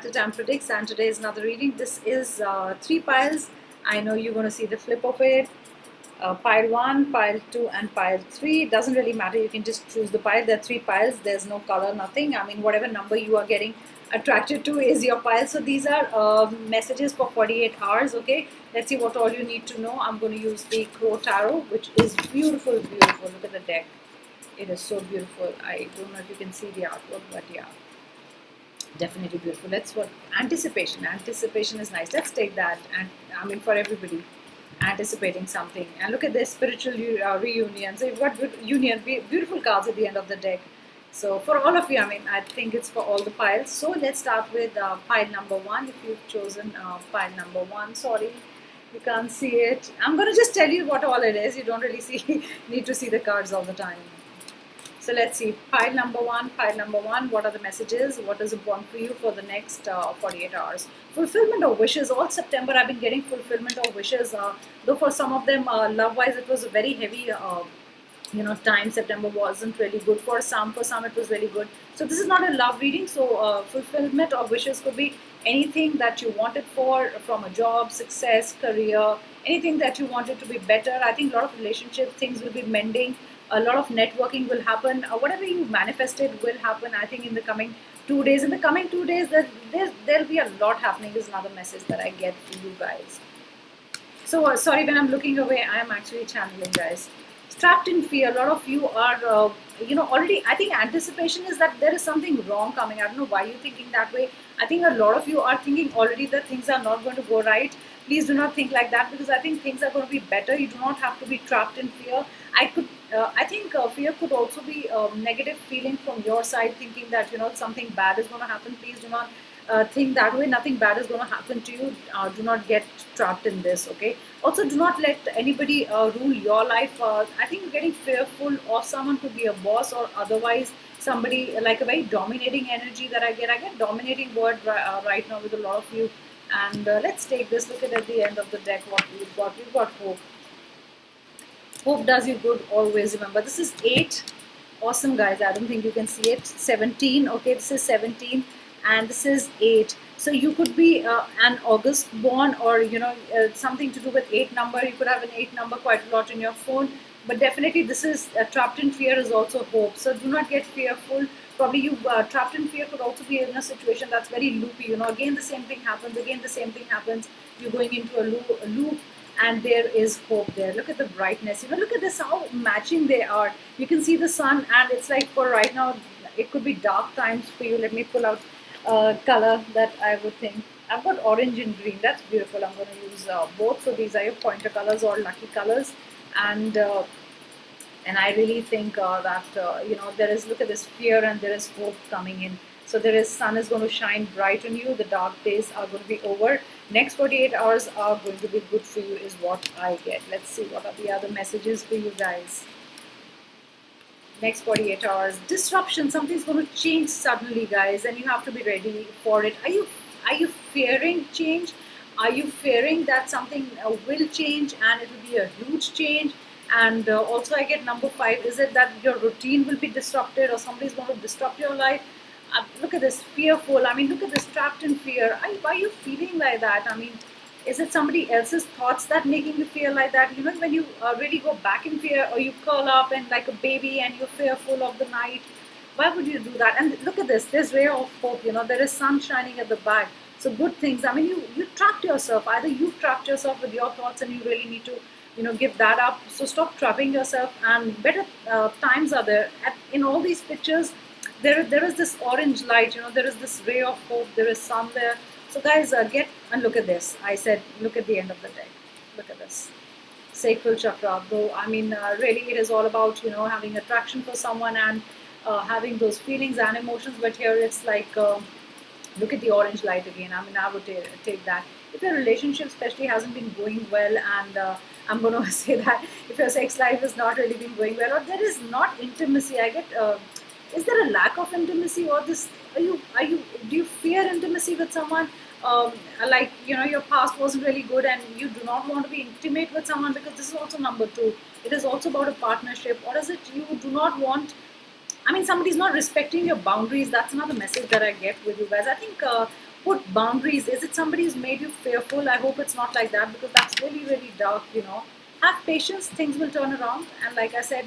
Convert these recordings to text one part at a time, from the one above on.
To Tam Predicts, and today is another reading. This is three piles. I know you're going to see the flip of it. Pile 1, pile 2 and pile 3. It doesn't really matter, you can just choose the pile. There are three piles, there's no color, nothing. I mean, whatever number you are getting attracted to is your pile. So these are messages for 48 hours. Okay, let's see what all you need to know. I'm going to use the Crow Tarot, which is beautiful. Look at the deck, it is so beautiful. I don't know if you can see the artwork, but yeah, definitely beautiful. Let's what anticipation is nice. Let's take that, and I mean, for everybody anticipating something. And look at this spiritual reunion. So you've got beautiful cards at the end of the deck. So for all of you, I mean, I think it's for all the piles. So let's start with pile number 1. If you've chosen pile number 1, sorry, you can't see it. I'm going to just tell you what all it is. You don't really need to see the cards all the time. So let's see, pile number 1, what are the messages? What is important for you for the next 48 hours? Fulfillment of wishes. All September I've been getting fulfillment of wishes. Though for some of them, love-wise, it was a very heavy time. September wasn't really good for some it was really good. So this is not a love reading. So fulfillment of wishes could be anything that you wanted from a job, success, career, anything that you wanted to be better. I think a lot of relationship things will be mending. A lot of networking will happen. Whatever you manifested will happen. I think in the coming 2 days. In the coming 2 days, there'll be a lot happening. Is another message that I get for you guys. So sorry, when I'm looking away, I am actually channeling, guys. Trapped in fear. A lot of you are, already. I think anticipation is that there is something wrong coming. I don't know why you're thinking that way. I think a lot of you are thinking already that things are not going to go right. Please do not think like that, because I think things are going to be better. You do not have to be trapped in fear. I think fear could also be a negative feeling from your side, thinking that something bad is going to happen. Please do not think that way. Nothing bad is going to happen to you. Do not get trapped in this. Okay. Also, do not let anybody rule your life. I think getting fearful of someone, could be a boss or otherwise somebody, like a very dominating energy that I get. I get dominating word right now with a lot of you. And let's take this. Look at the end of the deck what we've got. We've got hope. Hope does you good always. Remember, this is 8. Awesome, guys. I don't think you can see it. 17. Okay, this is 17, and this is 8. So you could be an August born, or something to do with 8 number. You could have an 8 number quite a lot in your phone. But definitely, this is trapped in fear is also hope. So do not get fearful. Probably you trapped in fear could also be in a situation that's very loopy. Again the same thing happens. Again the same thing happens. You're going into a loop. And there is hope there. Look at the brightness. Look at this, how matching they are. You can see the sun, and it's like for right now, it could be dark times for you. Let me pull out color that I would think. I've got orange and green. That's beautiful. I'm going to use both. So these are your pointer colors or lucky colors. And I really think that, there is, look at this fear, and there is hope coming in. So there is, sun is going to shine bright on you. The dark days are going to be over. Next 48 hours are going to be good for you is what I get. Let's see what are the other messages for you guys. Next 48 hours. Disruption. Something's going to change suddenly, guys, and you have to be ready for it. Are you fearing change? Are you fearing that something will change and it will be a huge change? And also I get number 5. Is it that your routine will be disrupted, or somebody's going to disrupt your life? Look at this, fearful. I mean, look at this, trapped in fear. Why are you feeling like that? I mean, is it somebody else's thoughts that making you feel like that? When you really go back in fear, or you curl up and like a baby and you're fearful of the night, why would you do that? And look at this, there's ray of hope. There is sun shining at the back. So good things. I mean, you trapped yourself. Either you've trapped yourself with your thoughts and you really need to give that up. So stop trapping yourself, and better times are there. In all these pictures, there is this orange light. There is this ray of hope. There is sun there. So guys, get and look at this. I said, look at the end of the deck. Look at this, sacral chakra. Though I mean, really, it is all about having attraction for someone and having those feelings and emotions. But here it's like, look at the orange light again. I mean, I would take that. If your relationship especially hasn't been going well, and I'm going to say that if your sex life has not really been going well, or there is not intimacy, I get. Is there a lack of intimacy, or this? Do you fear intimacy with someone? Like your past wasn't really good, and you do not want to be intimate with someone, because this is also number 2. It is also about a partnership. Or is it you do not want? I mean, somebody's not respecting your boundaries. That's another message that I get with you guys. I think put boundaries. Is it somebody who's made you fearful? I hope it's not like that, because that's really, really dark, you know. Have patience, things will turn around. And like I said,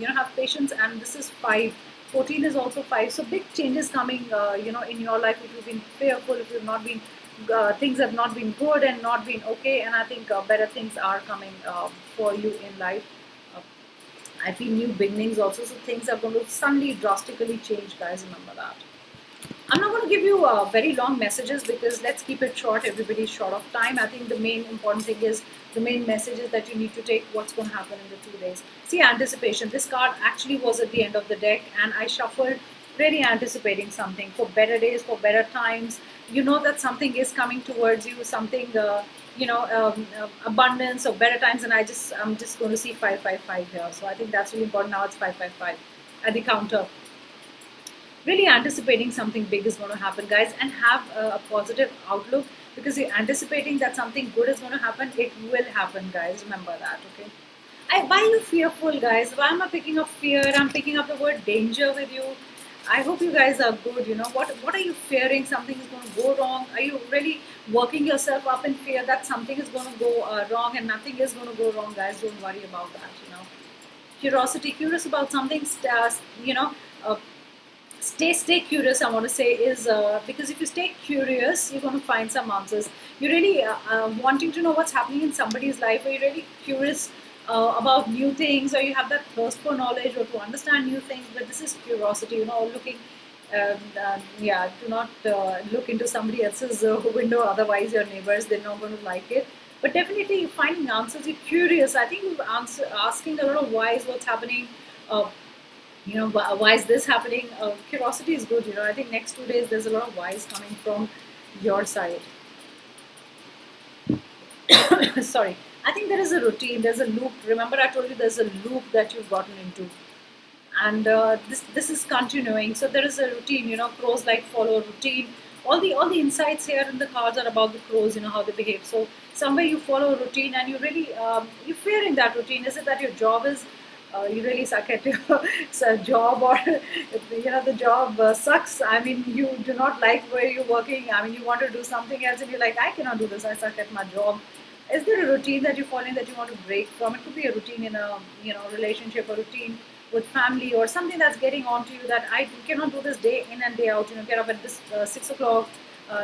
you know, have patience. And this is 5. 14 is also 5. So big changes coming, you know, in your life. If you've been fearful, if you've not been, things have not been good and not been okay. And I think better things are coming for you in life. Uh, I feel new beginnings also. So things are going to suddenly drastically change, guys. Remember that. I'm not going to give you very long messages, because let's keep it short. Everybody's short of time. I think the main important thing is, the main message is that you need to take what's going to happen in the 2 days. See, anticipation. This card actually was at the end of the deck, and I shuffled really anticipating something for better days, for better times. You know that something is coming towards you, something, you know, abundance or better times. And I'm just going to see 555 here. So I think that's really important. Now it's 555 at the counter. Really anticipating something big is going to happen, guys, and have a positive outlook, because you're anticipating that something good is going to happen. It will happen, guys. Remember that, okay? Why are you fearful, guys? Why am I picking up fear? I'm picking up the word danger with you. I hope you guys are good. You know, what are you fearing? Something is going to go wrong. Are you really working yourself up in fear that something is going to go wrong? And nothing is going to go wrong, guys. Don't worry about that. You know, curiosity, curious about something. You know. Stay curious, I want to say, is because if you stay curious, you're going to find some answers. You're really wanting to know what's happening in somebody's life, or you're really curious about new things, or you have that thirst for knowledge or to understand new things. But this is curiosity, you know, looking, yeah, do not look into somebody else's window, otherwise your neighbors, they're not going to like it. But definitely you're finding answers, you're curious. I think you're asking a lot of whys, what's happening, you know, why is this happening. Curiosity is good, you know. I think next 2 days there's a lot of whys coming from your side. Sorry, I think there is a routine, there's a loop. Remember, I told you there's a loop that you've gotten into, and this is continuing. So there is a routine, you know. Crows like follow routine. All the insights here in the cards are about the crows, you know, how they behave. So somewhere you follow a routine, and you really you fear in that routine. Is it that your job is, you really suck at your job, or you know, the job sucks? I mean, you do not like where you're working. I mean, you want to do something else, and you're like, I cannot do this, I suck at my job. Is there a routine that you're following that you want to break from? It could be a routine in a, you know, relationship, a routine with family, or something that's getting on to you, that I cannot do this day in and day out. You know, get up at this 6 o'clock,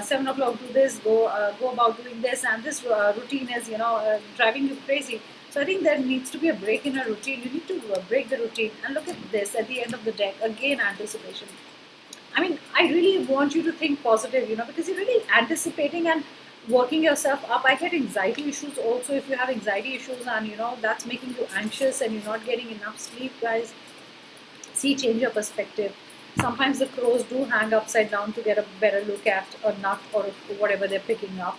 7 o'clock, do this, go about doing this, and this routine is, you know, driving you crazy. So I think there needs to be a break in a routine. You need to break the routine. And look at this at the end of the deck. Again, anticipation. I mean, I really want you to think positive, you know, because you're really anticipating and working yourself up. I get anxiety issues also. If you have anxiety issues, and you know, that's making you anxious and you're not getting enough sleep, guys, see, change your perspective. Sometimes the crows do hang upside down to get a better look at a nut or whatever they're picking up,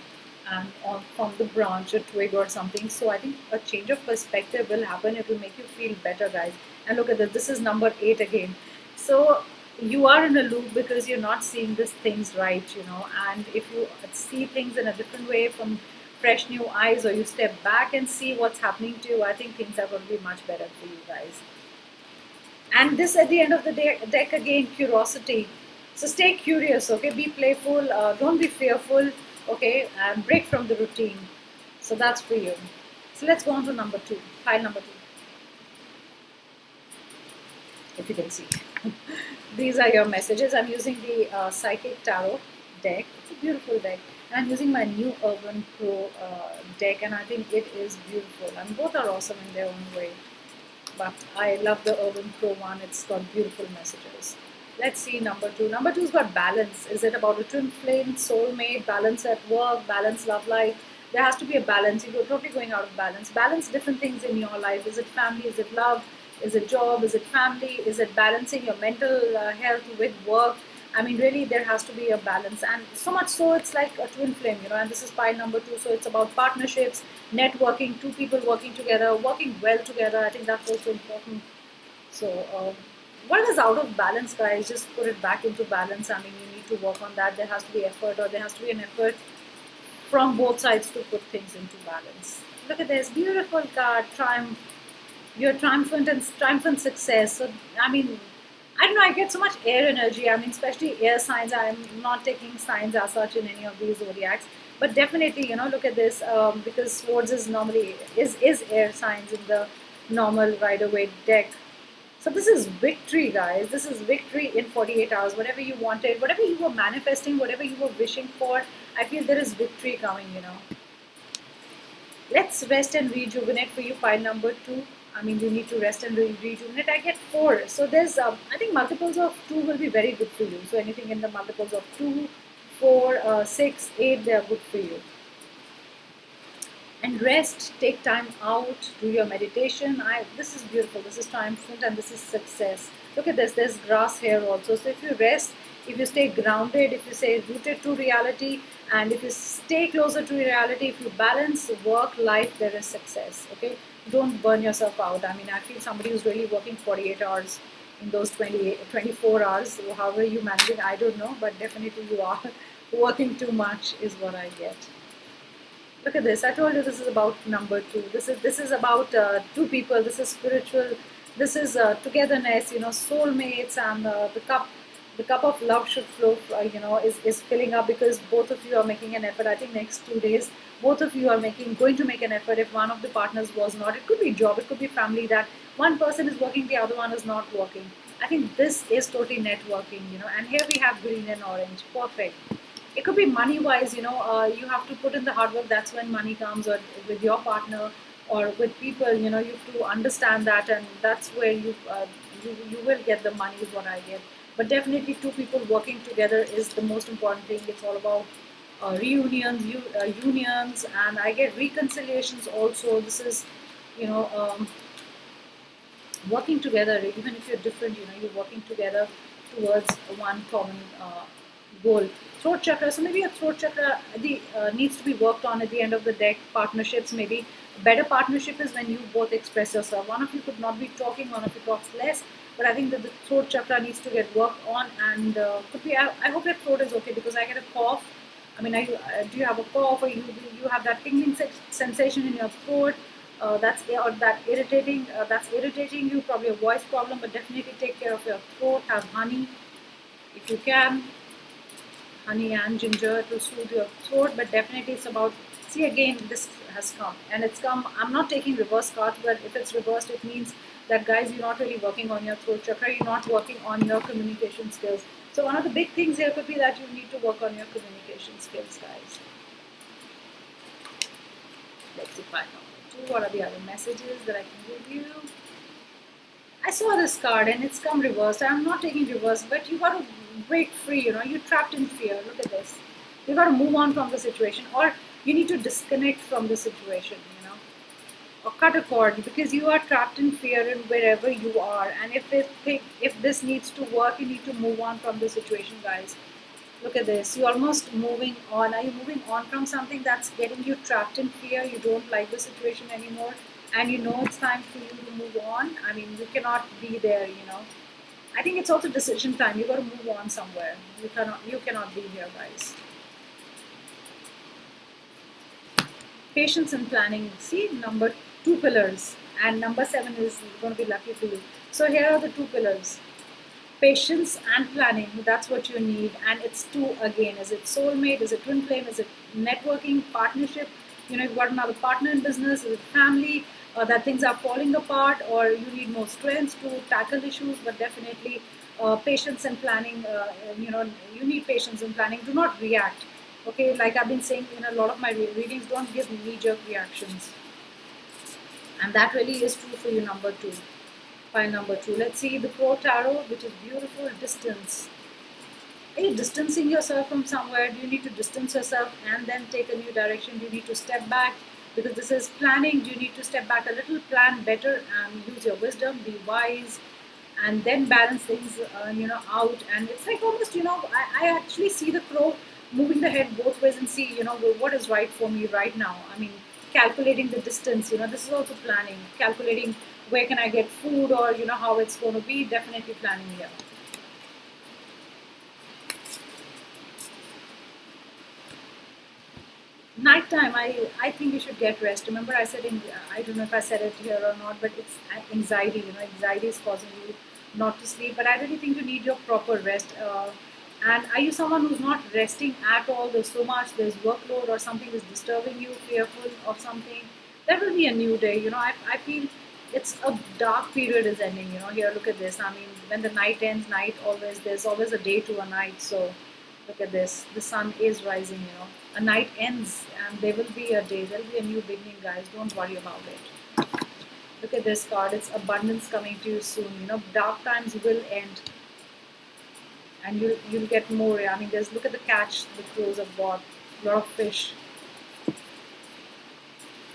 and from the branch, a twig or something. So I think a change of perspective will happen. It will make you feel better, guys. And look at this. This is number 8 again. So you are in a loop because you're not seeing these things right, you know. And if you see things in a different way, from fresh new eyes, or you step back and see what's happening to you, I think things are going to be much better for you, guys. And this at the end of the deck again, curiosity. So stay curious, okay? Be playful, don't be fearful, okay? And break from the routine. So that's for you. So let's go on to number 2, pile number 2, if you can see. These are your messages. I'm using the Psychic Tarot deck. It's a beautiful deck. And I'm using my new Urban Pro deck, and I think it is beautiful. And both are awesome in their own way. But I love the Urban Pro one. It's got beautiful messages. Let's see number 2. Number 2's got balance. Is it about a twin flame, soulmate, balance at work, balance love life? There has to be a balance. You're totally going out of balance. Balance different things in your life. Is it family? Is it love? Is it job? Is it family? Is it balancing your mental health with work? I mean, really, there has to be a balance. And so much so, it's like a twin flame, you know. And this is pile number 2. So it's about partnerships, networking, 2 people working together, working well together. I think that's also important. So what is out of balance, guys? Just put it back into balance. I mean, you need to work on that. There has to be effort, or there has to be an effort from both sides to put things into balance. Look at this beautiful card, triumph. You're triumphant and triumphant success. So I mean, I don't know, I get so much air energy. I mean, especially air signs. I'm not taking signs as such in any of these zodiacs. But definitely, look at this, because swords is normally is air signs in the normal Rider-Waite deck. So this is victory, guys. This is victory in 48 hours. Whatever you wanted, whatever you were manifesting, whatever you were wishing for, I feel there is victory coming. Let's rest and rejuvenate for you, pile number two. I mean, you need to rest and rejuvenate. I get four. So there's, I think multiples of two will be very good for you. So anything in the multiples of two, four, six, eight, they are good for you. And rest, take time out, do your meditation. This is beautiful, this is triumphant, and this is success. Look at this, there's grass here also. So if you rest, if you stay grounded, if you stay rooted to reality, and if you stay closer to reality, if you balance work life, there is success. Okay, don't burn yourself out. I mean, I feel somebody who's really working 48 hours in those 24 hours, however you manage it, I don't know, but definitely you are working too much is what I get. Look at this. I told you this is about number two. This is about two people. This is spiritual. This is togetherness. Soulmates, and the cup of love should flow. Is filling up because both of you are making an effort. I think next 2 days, both of you are going to make an effort. If one of the partners was not, it could be job, it could be family. That one person is working, the other one is not working. I think this is totally networking. And here we have green and orange. Perfect. It could be money wise. You have to put in the hard work. That's when money comes, or with your partner or with people. You have to understand that, and that's where you will get the money is what I get. But definitely two people working together is the most important thing. It's all about reunions, unions, and I get reconciliations also. This is, you know working together. Even if you're different, you're working together towards one common goal. Throat chakra. So maybe a throat chakra needs to be worked on at the end of the deck. Partnerships, maybe a better partnership is when you both express yourself. One of you could not be talking, one of you talks less. But I think that the throat chakra needs to get worked on, and could be. I hope your throat is okay because I get a cough. I mean, do you have a cough, or you have that tingling sensation in your throat? That's irritating you. Probably a voice problem, but definitely take care of your throat. Have honey if you can, honey and ginger to soothe your throat. But definitely it's about, see, again, this has come and it's come. I'm not taking reverse cards, but if it's reversed, it means that, guys, you're not really working on your throat chakra, you're not working on your communication skills. So one of the big things here could be that you need to work on your communication skills, guys. Let's see if I know what are the other messages that I can give you. I saw this card and it's come reversed. I'm not taking reverse, but you got to break free. You're trapped in fear. Look at this. You got to move on from the situation, or you need to disconnect from the situation. Or cut a cord because you are trapped in fear in wherever you are. And if this needs to work, you need to move on from the situation, guys. Look at this. You're almost moving on. Are you moving on from something that's getting you trapped in fear? You don't like the situation anymore, and it's time for you to move on. I mean, you cannot be there. I think it's also decision time. You got to move on somewhere. You cannot be here, guys. Patience and planning. See, number two pillars, and number 7 is going to be lucky for you. So here are the two pillars. Patience and planning, that's what you need. And it's two again. Is it soulmate? Is it twin flame? Is it networking, partnership? You've got another partner in business. Is it family? That things are falling apart, or you need more strength to tackle issues. But definitely patience and planning. You need patience and planning. Do not react. Okay, like I've been saying in a lot of my readings, don't give knee-jerk reactions. And that really is true for you, number 2. Pile number 2. Let's see the Pro Tarot, which is beautiful. Distance. Are you distancing yourself from somewhere? Do you need to distance yourself and then take a new direction? Do you need to step back? Because this is planning. Do you need to step back a little, plan better, and use your wisdom, be wise, and then balance things, out? And it's like almost, I actually see the crow moving the head both ways and see, what is right for me right now. I mean, calculating the distance, this is also planning. Calculating where can I get food, or, how it's going to be. Definitely planning here. Nighttime, I think you should get rest. Remember I said, I don't know if I said it here or not, but it's anxiety. Anxiety is causing you not to sleep, but I really think you need your proper rest. And are you someone who's not resting at all? There's so much, there's workload or something is disturbing you, fearful of something. That will be a new day. I feel it's a dark period is ending. Here, look at this. I mean, when the night ends, there's always a day to a night. So look at this. The sun is rising. A night ends, and there will be a day. There will be a new beginning, guys. Don't worry about it. Look at this card. It's abundance coming to you soon. Dark times will end, and you'll get more. I mean, there's look at the catch the crows have bought. A lot of fish.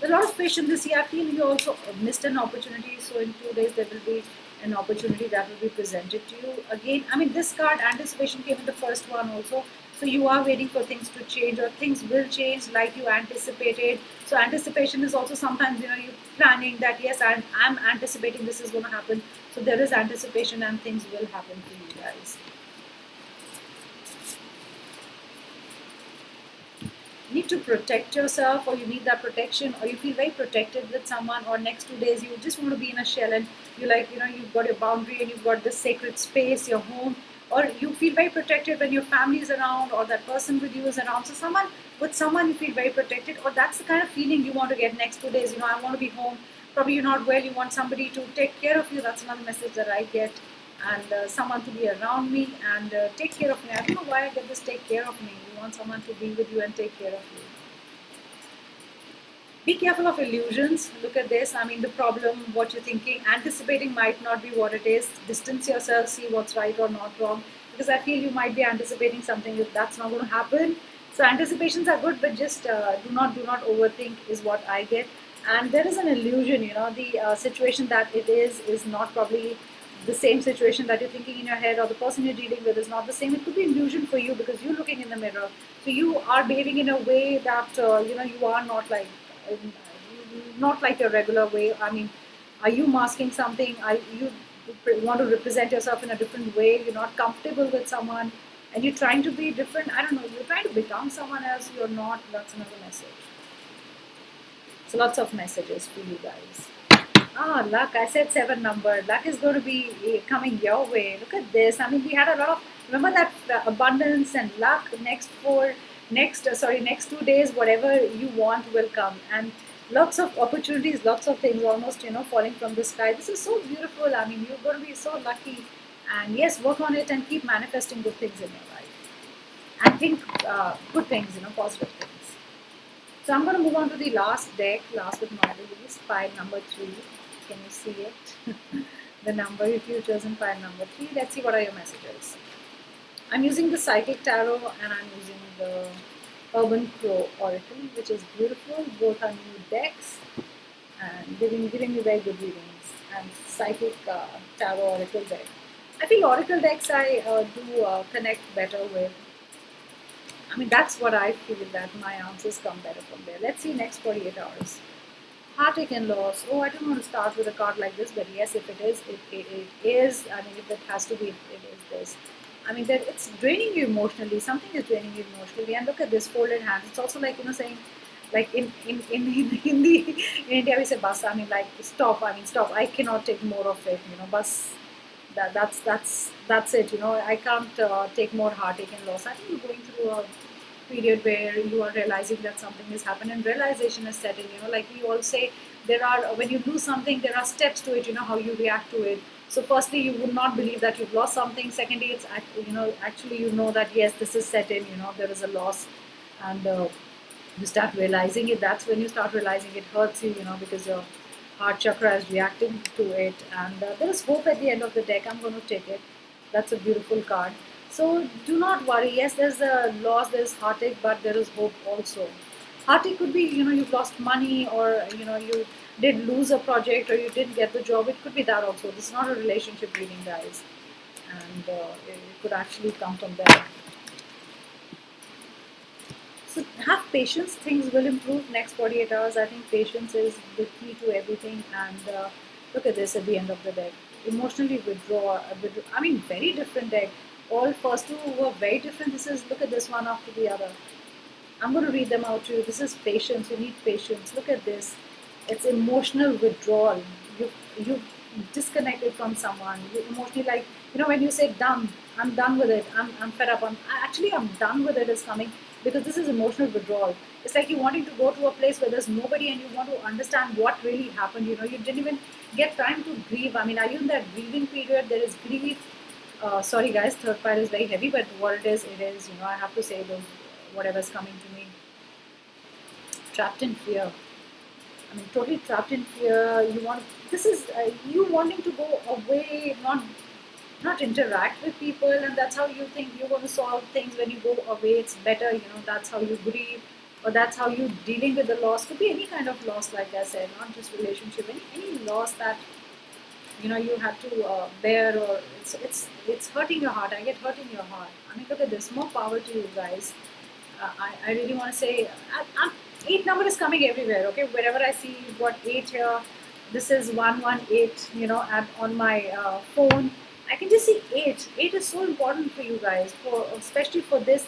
A lot of fish in this year. I feel you also missed an opportunity. So in 2 days there will be an opportunity that will be presented to you again. I mean, this card anticipation came in the first one also. So you are waiting for things to change, or things will change like you anticipated. So anticipation is also sometimes you planning that yes, I'm anticipating this is going to happen. So there is anticipation and things will happen to you guys. Need to protect yourself, or you need that protection, or you feel very protected with someone, or next 2 days you just want to be in a shell, and you've got your boundary and you've got this sacred space, your home, or you feel very protected when your family is around, or that person with you is around. So someone you feel very protected, or that's the kind of feeling you want to get next 2 days. I want to be home. Probably you're not well, you want somebody to take care of you. That's another message that I get. And someone to be around me and take care of me. I don't know why I get this take care of me. You want someone to be with you and take care of you. Be careful of illusions. Look at this. I mean, the problem, what you're thinking, anticipating might not be what it is. Distance yourself, see what's right or not wrong. Because I feel you might be anticipating something if that's not going to happen. So anticipations are good, but just do not overthink is what I get. And there is an illusion. The situation that it is not probably the same situation that you're thinking in your head, or the person you're dealing with is not the same. It could be illusion for you because you're looking in the mirror. So you are behaving in a way that you are not like your regular way. I mean, are you masking something? Are you want to represent yourself in a different way? You're not comfortable with someone, and you're trying to be different. I don't know. You're trying to become someone else. You're not. That's another message. So lots of messages for you guys. Luck. I said 7 number. Luck is going to be coming your way. Look at this. I mean, we had a lot of, remember that abundance and luck. Next 2 days, whatever you want will come. And lots of opportunities, lots of things almost, falling from the sky. This is so beautiful. I mean, you're going to be so lucky. And yes, work on it and keep manifesting good things in your life. And think good things, positive things. So I'm going to move on to the last deck, last but not least, pile number 3. Can you see it? The number, if you've chosen pile number 3. Let's see what are your messages. I'm using the Psychic Tarot and I'm using the Urban Crow Oracle, which is beautiful. Both are new decks and giving me very good readings. And Psychic Tarot Oracle deck. I think Oracle decks I do connect better with. I mean, that's what I feel, that my answers come better from there. Let's see next 48 hours. Heartache and loss. Oh, I don't want to start with a card like this, but yes, if it is, it is. I mean, if it has to be, it is this. I mean, that it's draining you emotionally. Something is draining you emotionally. And look at this folded hands. It's also like, saying, like in Hindi, in India we say bas. I mean, like stop. I mean, stop. I cannot take more of it. Bas. That's it. I can't take more heartache and loss. I think you're going through a period where you are realizing that something has happened, and realization is setting. Like we all say, when you lose something, there are steps to it. How you react to it. So firstly, you would not believe that you've lost something. Secondly, it's actually that yes, this is set in. There is a loss, and you start realizing it. That's when you start realizing it hurts you. Because your heart chakra is reacting to it, and there is hope at the end of the deck. I'm going to take it. That's a beautiful card. So do not worry. Yes, there's a loss, there's heartache, but there is hope also. Heartache could be, you've lost money, or you did lose a project, or you didn't get the job. It could be that also. This is not a relationship reading, guys, and it could actually come from there. So have patience. Things will improve next 48 hours. I think patience is the key to everything. And look at this at the end of the deck. Emotionally withdraw. I mean, very different deck. All first two were very different. Look at this one after the other. I'm going to read them out to you. This is patience. You need patience. Look at this. It's emotional withdrawal. disconnected from someone. You emotionally, like, when you say done, I'm done with it. I'm fed up. I'm done with it is coming because this is emotional withdrawal. It's like you wanting to go to a place where there's nobody and you want to understand what really happened. You didn't even get time to grieve. I mean, are you in that grieving period? There is grief. Sorry guys, third pile is very heavy, but what it is, it is. I have to say those whatever's coming to me. Trapped in fear. I mean, totally trapped in fear. This is you wanting to go away, not interact with people, and that's how you think you're going to solve things. When you go away, it's better. That's how you grieve, or that's how you dealing with the loss. Could be any kind of loss, like I said, not just relationship. Any loss that you have to bear, or it's hurting your heart. I get hurt in your heart. I mean, look at this. More power to you guys. I really want to say, 8 number is coming everywhere. Okay, wherever I see you've got 8 here, this is 118. On my phone, I can just see 8. 8 is so important for you guys, especially for this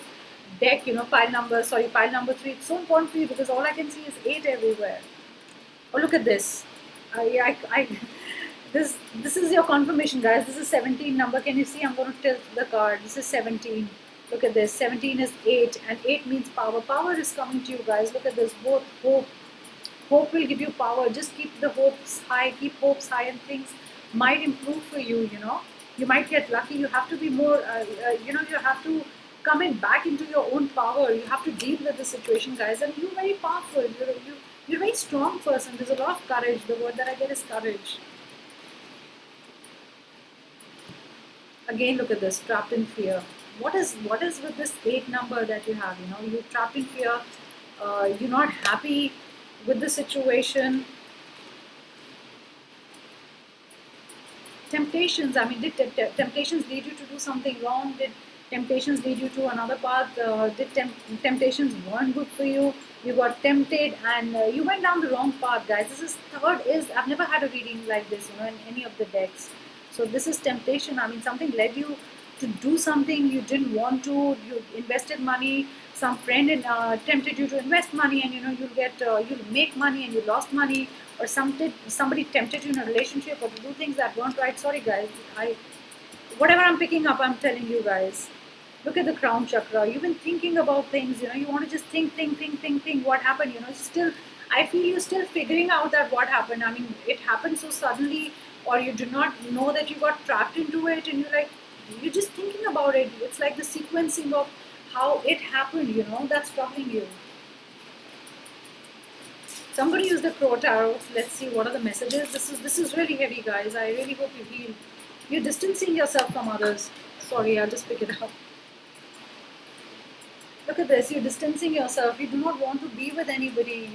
deck. Pile number 3. It's so important for you because all I can see is 8 everywhere. Oh, look at this. I this is your confirmation, guys. This is 17 number. Can you see? I'm going to tilt the card. This is 17. Look at this. 17 is 8, and 8 means power. Power is coming to you, guys. Look at this. Both hope. Hope will give you power. Just keep the hopes high. Keep hopes high, and things might improve for you. You might get lucky. You have to be more. You have to come in back into your own power. You have to deal with the situation, guys. And you're very powerful. You're a very strong person. There's a lot of courage. The word that I get is courage. Again, look at this. Trapped in fear. What is with this 8 number that you have? You're trapped in fear. You're not happy with the situation. Temptations. I mean, did temptations lead you to do something wrong? Did temptations lead you to another path? Did temptations weren't good for you? You got tempted and you went down the wrong path, guys. This is third. I've never had a reading like this, in any of the decks. So this is temptation. I mean, something led you to do something you didn't want to. You invested money. Some friend tempted you to invest money, and you'll make money, and you lost money. Or somebody tempted you in a relationship, or to do things that weren't right. Sorry, guys. Whatever I'm picking up, I'm telling you guys. Look at the crown chakra. You've been thinking about things. You want to just think. What happened? Still, I feel you're still figuring out that what happened. I mean, it happened so suddenly, or you do not know that you got trapped into it, and you're just thinking about it. It's like the sequencing of how it happened. That's troubling you. Somebody use the Crow Tarot. Let's see what are the messages. This is really heavy, guys. I really hope you feel. You're distancing yourself from others. Sorry, I'll just pick it up. Look at this. You're distancing yourself. You do not want to be with anybody.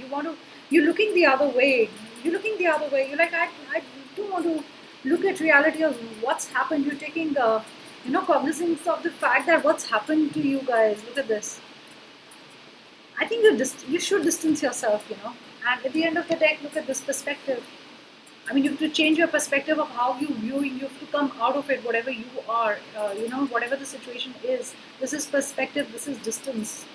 You're looking the other way. You're looking the other way. You're like, I don't want to look at reality of what's happened. You're taking cognizance of the fact that what's happened to you guys. Look at this. I think you should distance yourself, And at the end of the deck, look at this perspective. I mean, you have to change your perspective of how you view. You have to come out of it, whatever you are, whatever the situation is. This is perspective. This is distance.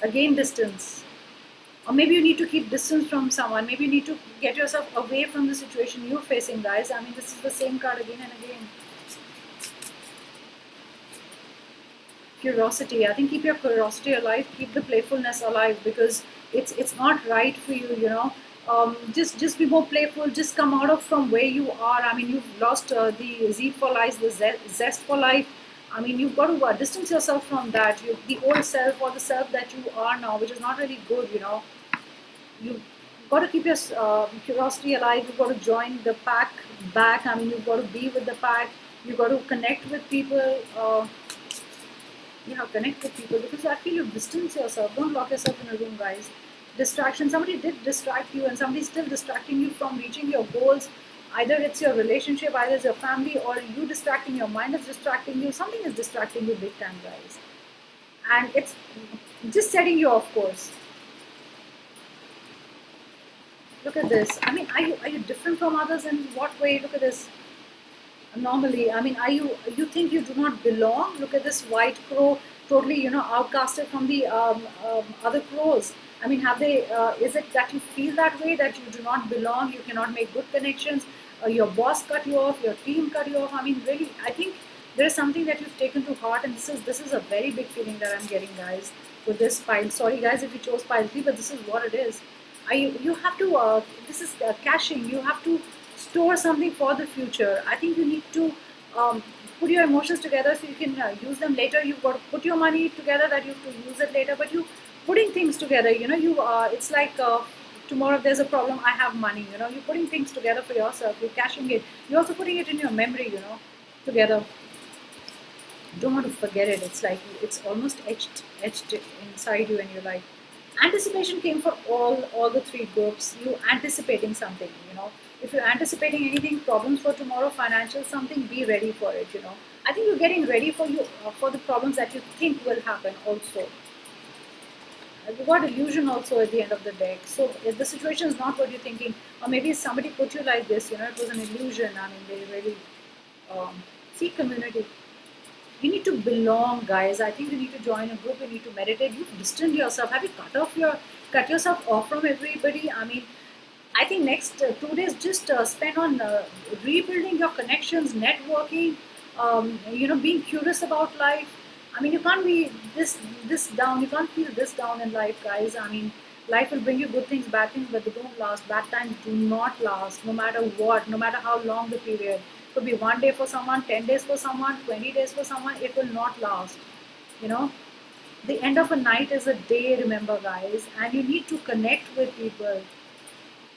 Again, distance. Or maybe you need to keep distance from someone. Maybe you need to get yourself away from the situation you're facing, guys. I mean, this is the same card again and again. Curiosity. I think keep your curiosity alive, keep the playfulness alive, because it's not right for you. Just be more playful. Just come out of from where you are. I mean, you've lost the zeal for life, the zest for life. I mean, you've got to distance yourself from that. The old self, or the self that you are now, which is not really good. You've got to keep your curiosity alive. You've got to join the pack back. I mean, you've got to be with the pack. You've got to connect with people. Connect with people, because I feel you distance yourself. Don't lock yourself in a room, guys. Distraction. Somebody did distract you, and somebody's still distracting you from reaching your goals. Either it's your relationship, either it's your family, or you distracting. Your mind is distracting you. Something is distracting you big time, guys. And it's just setting you off course. Look at this. I mean, are you different from others? In what way? Look at this. Normally, I mean, you think you do not belong? Look at this white crow, totally, outcasted from the other crows. I mean, have they? Is it that you feel that way, that you do not belong, you cannot make good connections, your boss cut you off, your team cut you off? I mean, really, I think there is something that you've taken to heart, and this is a very big feeling that I'm getting, guys, with this pile. Sorry, guys, if you chose pile 3, but this is what it is. You have to. This is caching. You have to store something for the future. I think you need to. Put your emotions together so you can use them later. You've got to put your money together that you have to use it later, but you putting things together, you it's like tomorrow if there's a problem, I have money, you're putting things together for yourself, you're cashing it, you're also putting it in your memory, together. Don't want to forget it. It's like it's almost etched inside you, and you're like, anticipation came for all the three groups. You anticipating something, if you're anticipating anything, problems for tomorrow, financial something, be ready for it. I think you're getting ready for the problems that you think will happen also. You got illusion also at the end of the deck. So if the situation is not what you're thinking, or maybe somebody put you like this, it was an illusion. I mean, they really seek community. You need to belong, guys. I think you need to join a group. You need to meditate. You've distanced yourself. Have you cut yourself off from everybody? I mean, I think next 2 days just spend on rebuilding your connections, networking, being curious about life. I mean, you can't be this down. You can't feel this down in life, guys. I mean, life will bring you good things, bad things, but they don't last. Bad times do not last, no matter what, no matter how long the period. It could be 1 day for someone, 10 days for someone, 20 days for someone. It will not last. You know, the end of a night is a day. Remember, guys, and you need to connect with people,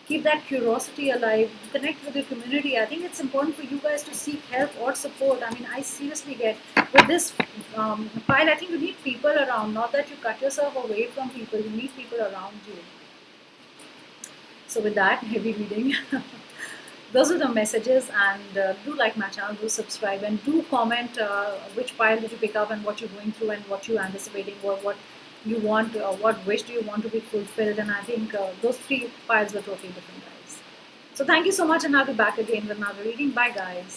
keep that curiosity alive, connect with your community. I think it's important for you guys to seek help or support. I mean, I seriously get with this pile, I think you need people around, not that you cut yourself away from people, you need people around you. So with that heavy reading, those are the messages, and do like my channel, do subscribe, and do comment which pile did you pick up and what you're going through and what you're anticipating, or what you want, what wish do you want to be fulfilled. And I think those three piles were totally different, guys. So thank you so much, and I'll be back again with another reading. Bye, guys.